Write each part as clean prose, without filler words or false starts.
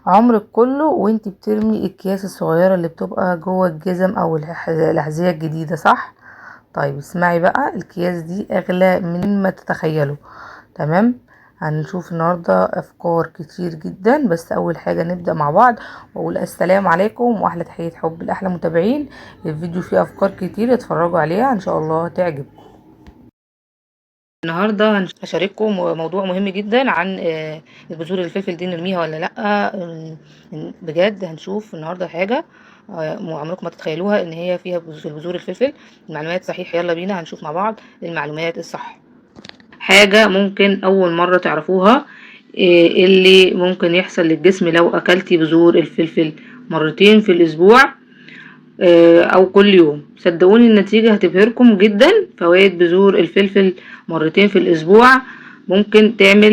عمرك كله وانت بترمي الأكياس الصغيرة اللي بتبقى جوه الجزم او الأحذية الجديدة، صح؟ طيب اسمعي بقى، الأكياس دي اغلى من ما تتخيلوا. تمام. هنشوف النهاردة افكار كتير جدا، بس اول حاجة نبدأ مع بعض واقول السلام عليكم واحلى تحية حب لاحلى متابعين. الفيديو فيه افكار كتير، اتفرجوا عليها ان شاء الله تعجبكم. النهارده هشارككم موضوع مهم جدا عن بذور الفلفل دي نرميها ولا لا. بجد هنشوف النهارده حاجه عمركم ما تتخيلوها ان هي فيها بذور الفلفل. المعلومات صحيح، يلا بينا هنشوف مع بعض المعلومات الصح. حاجه ممكن اول مره تعرفوها، اللي ممكن يحصل للجسم لو اكلتي بذور الفلفل مرتين في الاسبوع او كل يوم. صدقوني النتيجة هتبهركم جدا. فوائد بذور الفلفل مرتين في الاسبوع: ممكن تعمل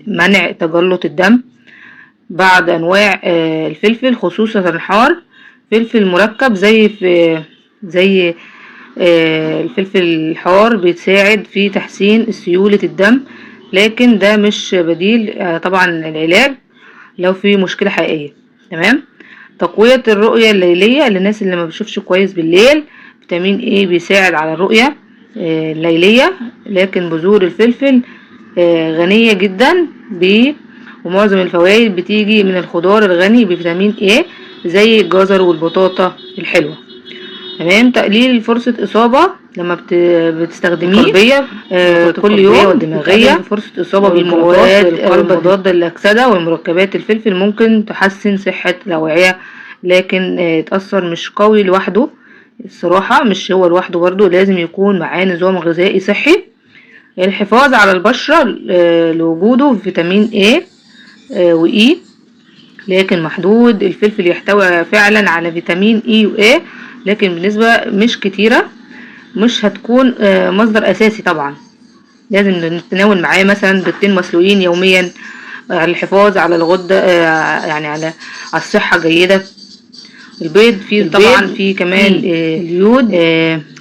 منع تجلط الدم. بعض انواع الفلفل خصوصا الحار، فلفل مركب زي الفلفل الحار بيساعد في تحسين سيولة الدم، لكن ده مش بديل طبعا العلاج لو في مشكلة حقيقية. تمام. تقوية الرؤية الليلية للناس اللي ما بتشوفش كويس بالليل، فيتامين ايه بيساعد على الرؤية الليلية. لكن بذور الفلفل غنية جدا ب ومعظم الفوائد بتيجي من الخضار الغني بفيتامين ايه زي الجزر والبطاطا الحلوة. تمام. تقليل فرصة إصابة لما بتستخدميه كل يوم والدماغية. فرصة إصابة بالمواد المضادة للأكسدة والمركبات. الفلفل ممكن تحسن صحة الأوعية، لكن تأثر مش قوي لوحده. الصراحة مش هو لوحده، برضو لازم يكون معاه نظام غذائي صحي. الحفاظ على البشرة لوجوده فيتامين A وإي لكن محدود. الفلفل يحتوي فعلا على فيتامين اي واي لكن بنسبة مش كتيرة، مش هتكون مصدر اساسي. طبعا لازم نتناول معاه مثلا بيضتين مسلوقين يوميا على الحفاظ على الغدة، يعني على الصحة جيدة. البيض فيه طبعا فيه كمان اليود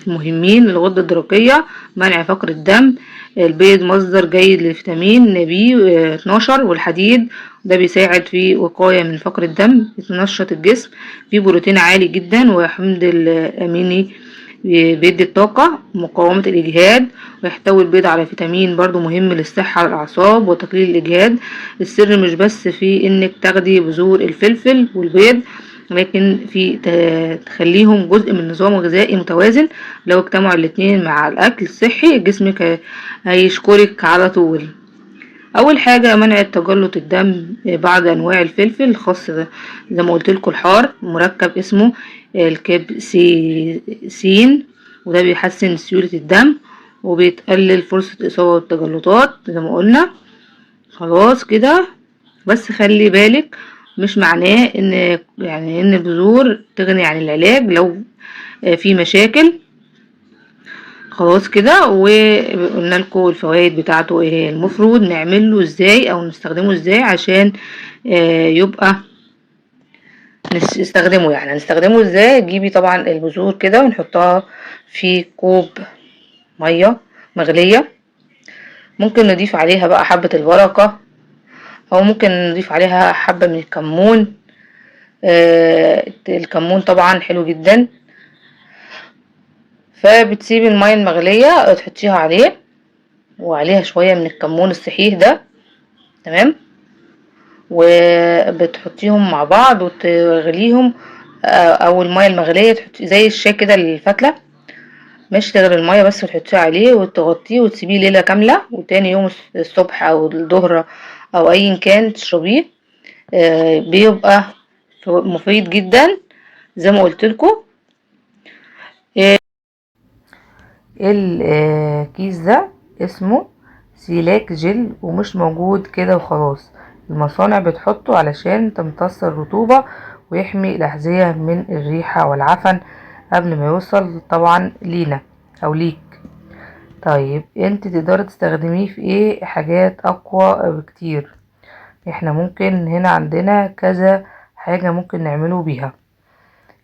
مهمين للغدة الدرقية، منع فقر الدم. البيض مصدر جيد للفيتامين بي 12 والحديد، ده بيساعد في وقاية من فقر الدم، ينشط الجسم. فيه بروتين عالي جدا وحمض الأميني بيدي الطاقة ومقاومة الإجهاد. ويحتوي البيض على فيتامين برضو مهم للصحة والأعصاب وتقليل الإجهاد. السر مش بس في إنك تاخدي بذور الفلفل والبيض، لكن في تخليهم جزء من نظام غذائي متوازن. لو اجتمعوا الاتنين مع الأكل الصحي جسمك هيشكرك على طول. اول حاجه منع تجلط الدم. بعض انواع الفلفل خاص زي ما قلت لكم الحار مركب اسمه الكابسيسين، وده بيحسن سيوله الدم وبيتقلل فرصه اصابه بالتجلطات زي ما قلنا. خلاص كده. بس خلي بالك، مش معناه ان البذور تغني عن العلاج لو في مشاكل. خلاص كده. وقلنا لكم الفوائد بتاعته ايه هي، المفروض نعمله ازاي او نستخدمه ازاي عشان يبقى نستخدمه. يعني هنستخدمه ازاي؟ تجيبي طبعا البذور كده ونحطها في كوب ميه مغليه. ممكن نضيف عليها بقى حبة البركة، او ممكن نضيف عليها حبة من الكمون. الكمون طبعا حلو جدا. فبتسيبي المية المغلية تحطيها عليه وعليها شوية من الكمون الصحيح ده. تمام. وبتحطيهم مع بعض وتغليهم، او المية المغلية تحطي زي الشاي كده الفتلة، مش تغلي المية بس وتحطيه عليه وتغطيه وتسيبيه ليلة كاملة، وتاني يوم الصبح او الظهر او ايا كان تشربيه. بيبقى مفيد جدا زي ما قلت لكم. الكيس ده اسمه سيلاك جل ومش موجود كده وخلاص. المصانع بتحطه علشان تمتص الرطوبة ويحمي الأحذية من الريحة والعفن قبل ما يوصل طبعا لينا أو ليك. طيب انت تقدري تستخدميه في ايه حاجات أقوى بكتير. احنا ممكن هنا عندنا كذا حاجة ممكن نعمله بيها.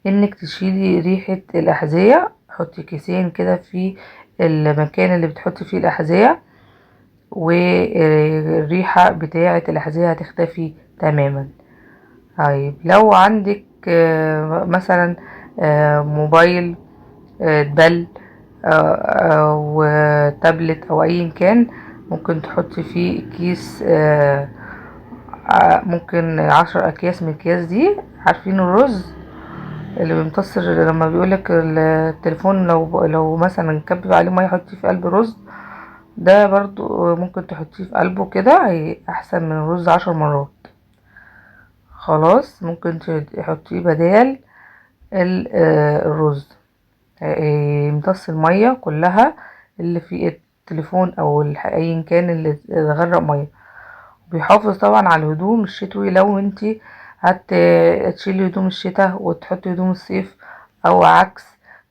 انك تشيلي ريحة الأحذية، حطي كيسين كده في المكان اللي بتحطي فيه الأحذية والريحة بتاعة الأحذية هتختفي تماما. طيب لو عندك مثلا موبايل دل او تابلت او اي كان، ممكن تحطي فيه كيس ممكن 10 اكياس من الأكياس دي. عارفين الرز اللي بيمتص لما بيقولك التليفون، لو مثلا كبي عليه ميه حطيه في قلب رز، ده برضو ممكن تحطيه في قلبه كده، احسن من الرز 10 مرات. خلاص ممكن تحطيه بدال الرز، يمتص المية كلها اللي في التليفون او ايا كان اللي غرق مية. بيحافظ طبعا على الهدوم الشتوي، لو انتي هتشيلي هدوم الشتاء وتحطي هدوم الصيف او عكس،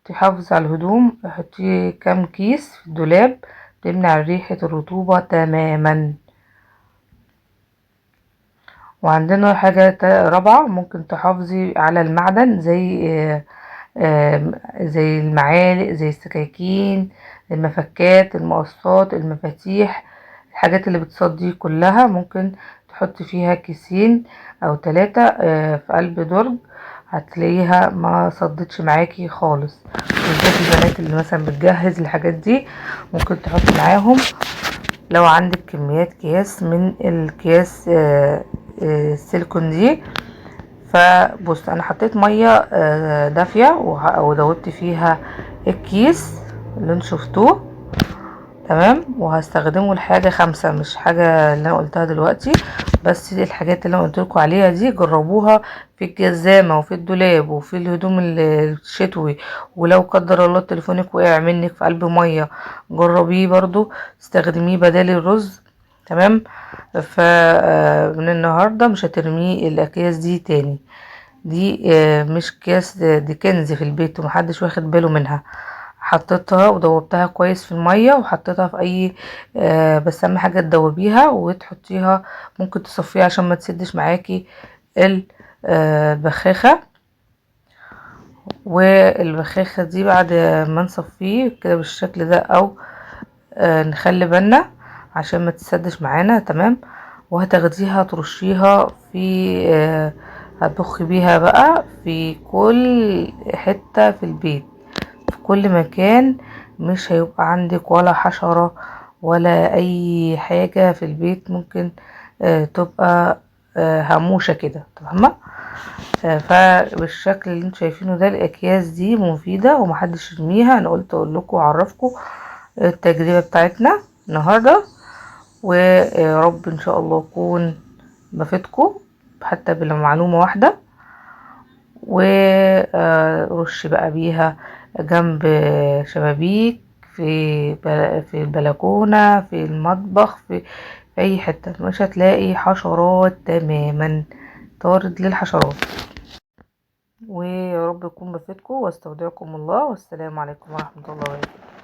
تحافظ على الهدوم. حطي كام كيس في الدولاب تمنع ريحة الرطوبة تماما. وعندنا حاجة رابعة، ممكن تحافظي على المعدن زي المعالق، زي السكاكين، المفكات، المقصات، المفاتيح، الحاجات اللي بتصدي كلها ممكن تحطي فيها كيسين او 3 في قلب درج، هتلاقيها ما صدتش معاكي خالص. بالذات البنات اللي مثلا بتجهز الحاجات دي ممكن تحطي معاهم. لو عندك كميات اكياس من الكياس السيليكون دي، فبص انا حطيت ميه دافيه ودوبت فيها الكيس اللي انتوا شفتوه، تمام. وهستخدمه لحاجه 5، مش حاجه اللي انا قلتها دلوقتي. بس دي الحاجات اللي انا قلتلكوا عليها دي جربوها في الجزامه وفي الدولاب وفي الهدوم الشتوي. ولو قدر الله تليفونك وقع منك في قلب ميه، جربيه برضو استخدميه بدل الرز، تمام. فمن النهارده مش هترميه الاكياس دي تاني. دي مش كاس، دي كنز في البيت ومحدش واخد باله منها. حطيتها ودوبتها كويس في المية وحطيتها في اي بس اهم حاجة تدوبيها وتحطيها. ممكن تصفيها عشان ما تسدش معاكي البخاخة. والبخاخة دي بعد ما نصفيه كده بالشكل ده، او نخلي بالنا عشان ما تسدش معانا، تمام. وهتاخديها ترشيها في هتبخي بيها بقى في كل حتة في البيت، في كل مكان. مش هيبقى عندك ولا حشرة ولا اي حاجة في البيت ممكن تبقى هموشة كده، فاهمة. فبالشكل اللي انتوا شايفينه ده الاكياس دي مفيدة ومحدش يرميها. انا قلت اقول لكم واعرفكم التجربة بتاعتنا النهاردة، ويا رب ان شاء الله اكون بفيدكم حتى بمعلومة واحدة. ورش بقى بيها جنب شبابيك، في البلكونة، في المطبخ، في اي حتة مش هتلاقي حشرات تماما، طارد للحشرات. ويا رب يكون بفيدكم، واستودعكم الله، والسلام عليكم ورحمة الله وبركاته.